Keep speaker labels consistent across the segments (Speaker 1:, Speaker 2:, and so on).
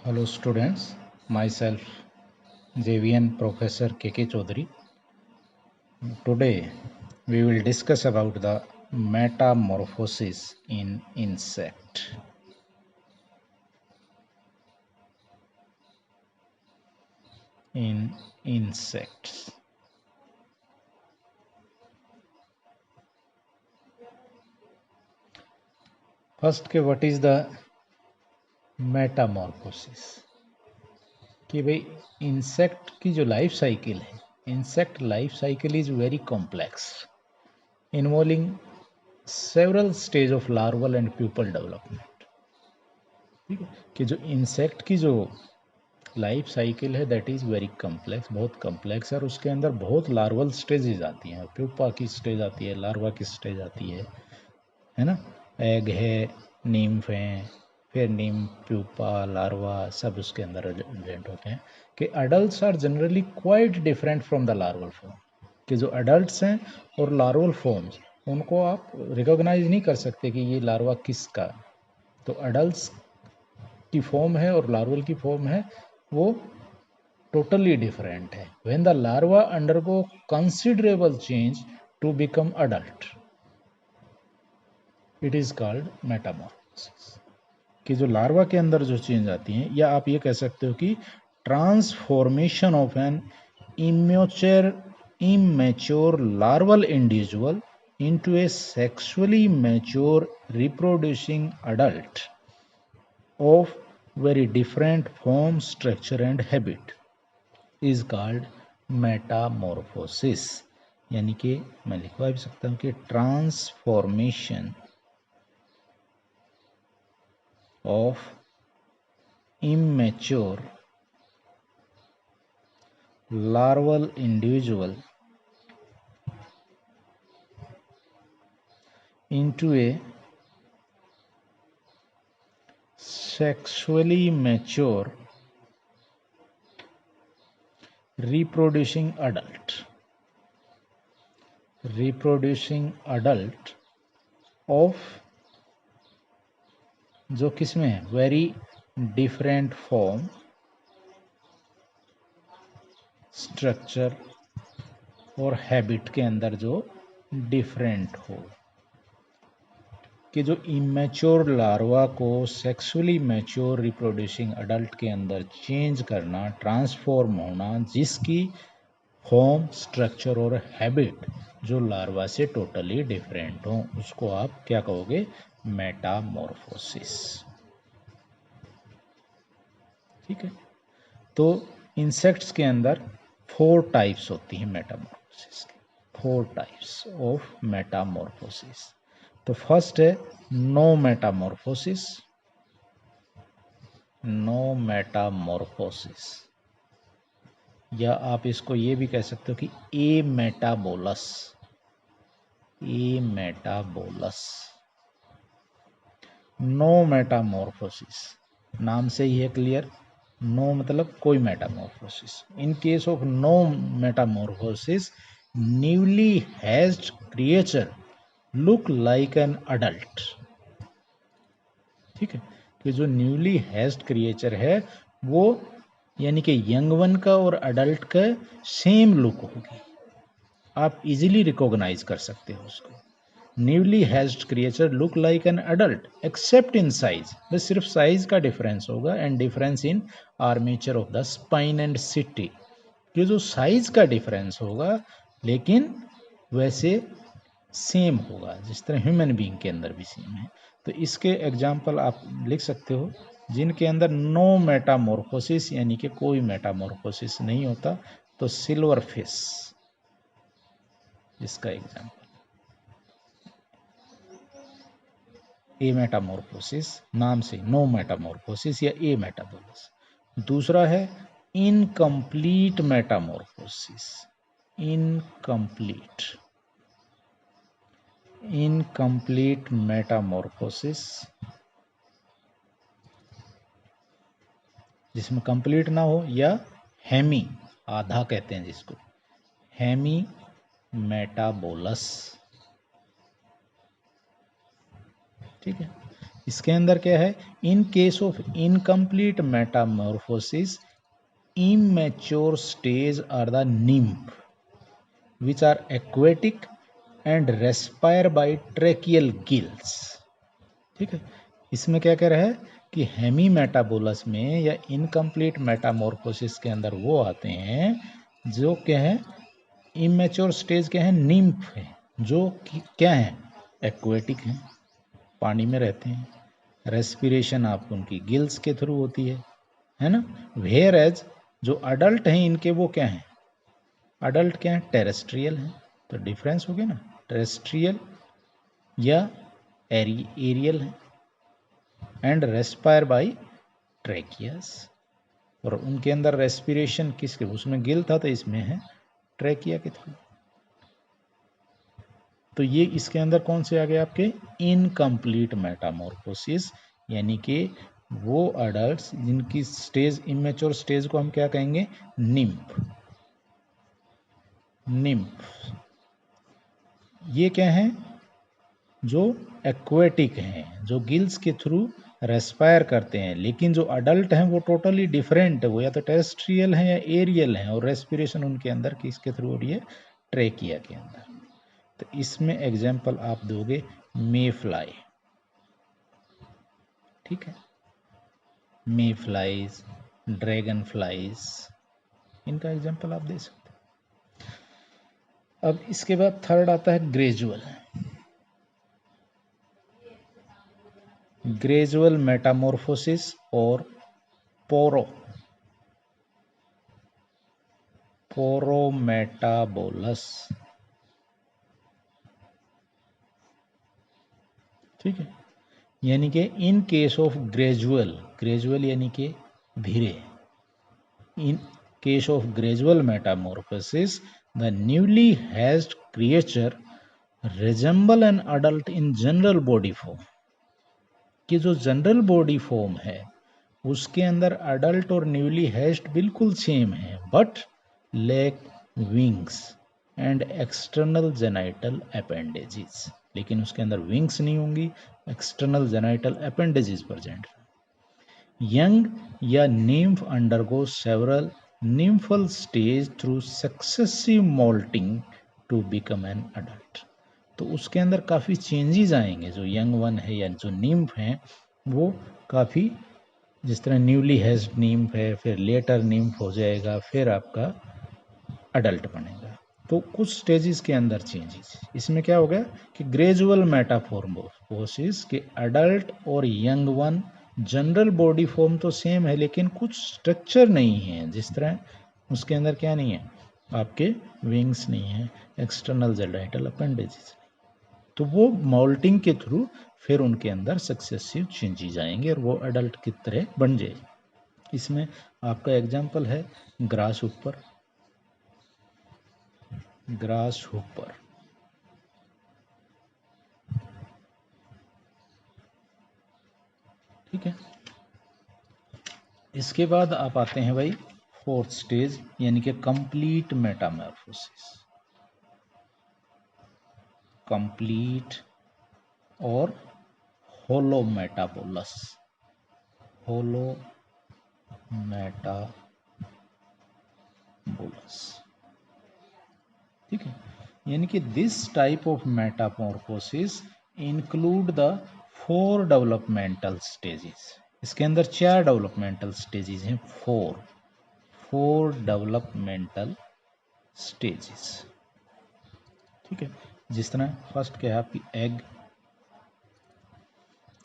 Speaker 1: Hello students, myself JVN Professor KK Chaudhary. Today we will discuss about the metamorphosis in insect. In insects. First के what is the metamorphosis? कि भाई insect की जो life cycle है, insect life cycle is very complex, involving several stage of larval and pupal development. ठीक है, कि जो इंसेक्ट की जो लाइफ साइकिल है दैट इज़ वेरी कम्प्लेक्स, बहुत कम्प्लेक्स है, और उसके अंदर बहुत लार्वल स्टेजेस आती हैं, प्यूपा की स्टेज आती है, लार्वा की स्टेज आती है ना. एग है, नीम्फ हैं, फिर नीम, प्यूपा, लार्वा, सब उसके अंदर एडल्ट होते हैं. कि adults are generally quite different from the larval form. कि जो अडल्ट्स हैं और लार्वल फॉर्म्स, उनको आप रिकॉग्नाइज नहीं कर सकते कि ये लार्वा किसका. तो अडल्ट्स की फॉर्म है और लार्वल की फॉर्म है, वो totally different है. When the larva undergo considerable change to become adult, it is called metamorphosis. कि जो लार्वा के अंदर जो चेंज आती हैं, या आप ये कह सकते हो कि transformation of an immature larval individual into a sexually mature reproducing adult of very different form, structure and habit is called Metamorphosis. यानी कि मैं लिखवा भी सकता हूँ कि transformation of immature larval individual into a sexually mature reproducing adult of जो किसमें है, वेरी डिफरेंट फॉर्म, स्ट्रक्चर और हैबिट के अंदर जो डिफरेंट हो. कि जो इमेच्योर लार्वा को सेक्सुअली मैच्योर रिप्रोड्यूसिंग अडल्ट के अंदर चेंज करना, ट्रांसफॉर्म होना, जिसकी फॉर्म, स्ट्रक्चर और हैबिट जो लार्वा से टोटली डिफरेंट हो, उसको आप क्या कहोगे, मेटामॉर्फोसिस. ठीक है. तो इंसेक्ट्स के अंदर 4 टाइप्स होती हैं मेटामॉर्फोसिस की. 4 टाइप्स ऑफ मेटामॉर्फोसिस. तो फर्स्ट है नो मेटामॉर्फोसिस. नो मेटामॉर्फोसिस, या आप इसको ये भी कह सकते हो कि ametabolous. Ametabolous. No metamorphosis, नाम से ही है क्लियर. नो मतलब कोई metamorphosis. In case of no metamorphosis, newly hatched creature look like an adult. ठीक है. कि जो न्यूली हैज्ड क्रिएचर है वो यानी कि यंग वन का और अडल्ट का सेम लुक होगी, आप इजीली रिकॉग्नाइज कर सकते हो उसको. Newly hatched creature look like an adult accept in size, बस सिर्फ साइज का डिफरेंस होगा, and difference in armature of the spine and city. कि जो साइज का डिफरेंस होगा लेकिन वैसे सेम होगा, जिस तरह ह्यूमन बीइंग के अंदर भी सेम है. तो इसके एग्जाम्पल आप लिख सकते हो जिनके अंदर नो मेटामॉर्फोसिस यानी कि कोई मेटामॉर्फोसिस नहीं होता. तो सिल्वर फिश इसका एग्जाम्पल. ए मेटामॉर्फोसिस नाम से, नो मेटामॉर्फोसिस या ए मेटाबोलस. दूसरा है इनकम्प्लीट मेटामॉर्फोसिस. इनकम्प्लीट मेटामॉर्फोसिस, जिसमें कंप्लीट ना हो, या हेमी, आधा कहते हैं जिसको, हेमी मेटाबोलस. ठीक है. इसके अंदर क्या है, इन case of incomplete Metamorphosis immature stage are the nymph which are aquatic and respire by tracheal gills। ठीक है, इसमें क्या कह रहा है कि हेमी मेटाबोलस में या इनकम्प्लीट मेटामॉर्फोसिस के अंदर वो आते हैं जो क्या है, इमेच्योर स्टेज क्या है, निम्फ है, जो क्या है, एक्वेटिक हैं, पानी में रहते हैं, रेस्पिरेशन आपको उनकी गिल्स के थ्रू होती है ना। वेयर एज जो अडल्ट हैं इनके वो क्या हैं, अडल्ट क्या है, टेरेस्ट्रियल हैं। तो डिफरेंस हो गया ना, टेरेस्ट्रियल या एरियल है, एंड रेस्पायर बाय ट्रेकियस, और उनके अंदर रेस्पिरेशन किसके, उसमें गिल था तो इसमें है ट्रेकिया के थ्रू। तो ये इसके अंदर कौन से आ गए आपके, इनकम्प्लीट मेटामॉर्फोसिस, यानी कि वो अडल्ट्स जिनकी स्टेज, इमेच्योर स्टेज को हम क्या कहेंगे, निम्फ। निम्फ ये क्या है, जो एक्वेटिक हैं, जो गिल्स के थ्रू रेस्पायर करते हैं, लेकिन जो अडल्ट हैं वो टोटली डिफरेंट है, वो या तो टेरेस्ट्रियल हैं या एरियल हैं, और रेस्पिरेशन उनके अंदर किसके थ्रू हो रही है, ट्रेकिया के अंदर। तो इसमें एग्जाम्पल आप दोगे मे फ्लाई, ठीक है, मे फ्लाइज, ड्रैगन फ्लाइज, इनका एग्जाम्पल आप दे सकते हैं। अब इसके बाद थर्ड आता है ग्रेजुअल। ग्रेजुअल मेटामॉर्फोसिस और पोरोमेटाबोलस, ठीक है, यानी कि इन केस ऑफ ग्रेजुअल यानी कि धीरे, इन case of gradual Metamorphosis the newly hatched creature resemble an adult in general body form, कि जो जनरल बॉडी फॉर्म है उसके अंदर अडल्ट और न्यूली हैज्ड बिल्कुल सेम है, but lack wings and external genital appendages, लेकिन उसके अंदर विंग्स नहीं होंगी, external genital appendages present. Young या nymph undergo several nymphal stage through successive moulting to become an adult. तो उसके अंदर काफ़ी चेंजेस आएंगे, जो यंग वन है या जो निम्फ हैं वो काफ़ी, जिस तरह न्यूली हैज्ड निम्फ है, फिर लेटर निम्फ हो जाएगा, फिर आपका अडल्ट बनेगा। तो कुछ स्टेजेस के अंदर चेंजेस, इसमें क्या हो गया कि ग्रेजुअल मेटामॉर्फोसिस के अडल्ट और young one general body form तो सेम है, लेकिन कुछ स्ट्रक्चर नहीं है, जिस तरह उसके अंदर क्या नहीं है, आपके विंग्स नहीं है, एक्सटर्नल जेनाइटल अपेंडेजेस, तो वो मोल्टिंग के थ्रू फिर उनके अंदर सक्सेसिव चेंजेस आएंगे और वो अडल्ट की तरह बन जाएगी। इसमें आपका एग्जाम्पल है ग्रास हुपर, ग्रास हुपर, ठीक है। इसके बाद आप आते हैं भाई फोर्थ स्टेज, यानी कि कंप्लीट मेटामॉर्फोसिस, कंप्लीट और होलो मेटाबोलस, होलो मेटाबोलस, ठीक है, यानी कि this type of Metamorphosis include the 4 developmental stages. इसके अंदर 4 डेवलपमेंटल स्टेजेस हैं, 4 डेवलपमेंटल स्टेजेस, ठीक है। जिस तरह फर्स्ट क्या है आपकी एग,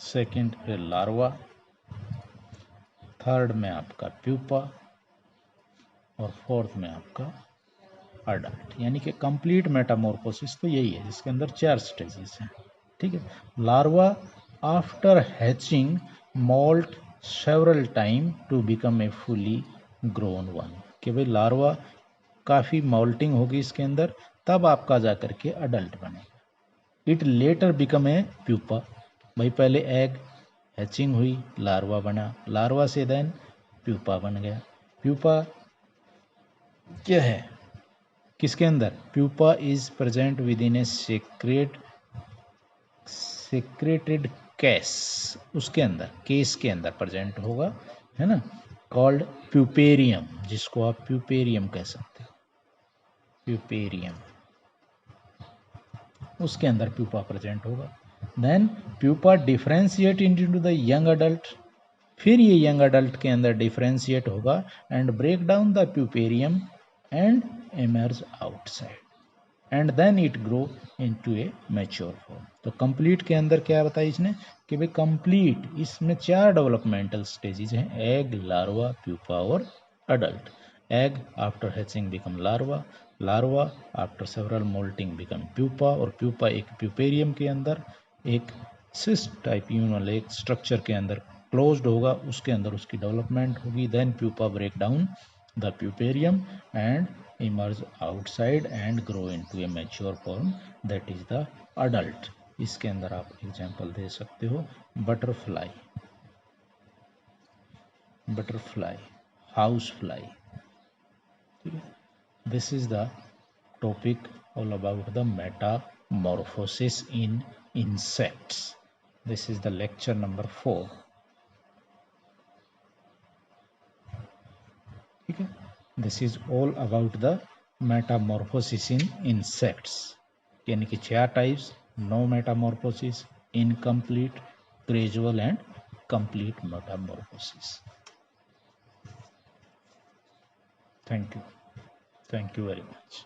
Speaker 1: सेकंड फिर लार्वा, थर्ड में आपका प्यूपा, और फोर्थ में आपका अडल्ट, यानी कि कंप्लीट मेटामॉर्फोसिस तो यही है, जिसके अंदर 4 स्टेजेस हैं, ठीक है। Larva after hatching molt several time to become a fully grown one, कि भाई लार्वा काफ़ी मोल्टिंग होगी इसके अंदर, तब आपका जा करके अडल्ट बनेगा। It later become a pupa, भाई पहले एग हैचिंग हुई, लार्वा बना, लार्वा से देन प्यूपा बन गया। प्यूपा क्या है किसके अंदर, pupa is present with in A secreted case, उसके अंदर, केस के अंदर प्रेजेंट होगा, है ना, कॉल्ड प्यूपेरियम, जिसको आप प्यूपेरियम कह सकते हो, प्यूपेरियम, उसके अंदर प्यूपा प्रेजेंट होगा। Then pupa differentiate into the young adult, फिर ये यंग अडल्ट के अंदर डिफरेंशिएट होगा and break down the puparium and emerge outside and then it grow into a mature form. तो कंप्लीट के अंदर क्या बताया इसने कि भाई कंप्लीट, इसमें 4 डेवलपमेंटल स्टेजेस हैं, एग, लार्वा, प्यूपा और adult. Egg after hatching become larva, larva after several molting become pupa, और प्यूपा एक प्यूपेरियम के अंदर एक सिस्ट टाइप यूनल एक स्ट्रक्चर के अंदर क्लोज्ड होगा, उसके अंदर उसकी डेवलपमेंट होगी। Then pupa break down the puparium and emerge outside and grow into a mature form, that is the adult। इसके अंदर आप एग्जांपल दे सकते हो बटरफ्लाई, बटरफ्लाई, हाउस फ्लाई, ठीक है। This is the topic all about the metamorphosis in insects. This is the lecture number 4, ठीक है। This is all about the metamorphosis in insects, यानी कि 4 टाइप्स, no metamorphosis, incomplete, gradual and complete metamorphosis. Thank you very much.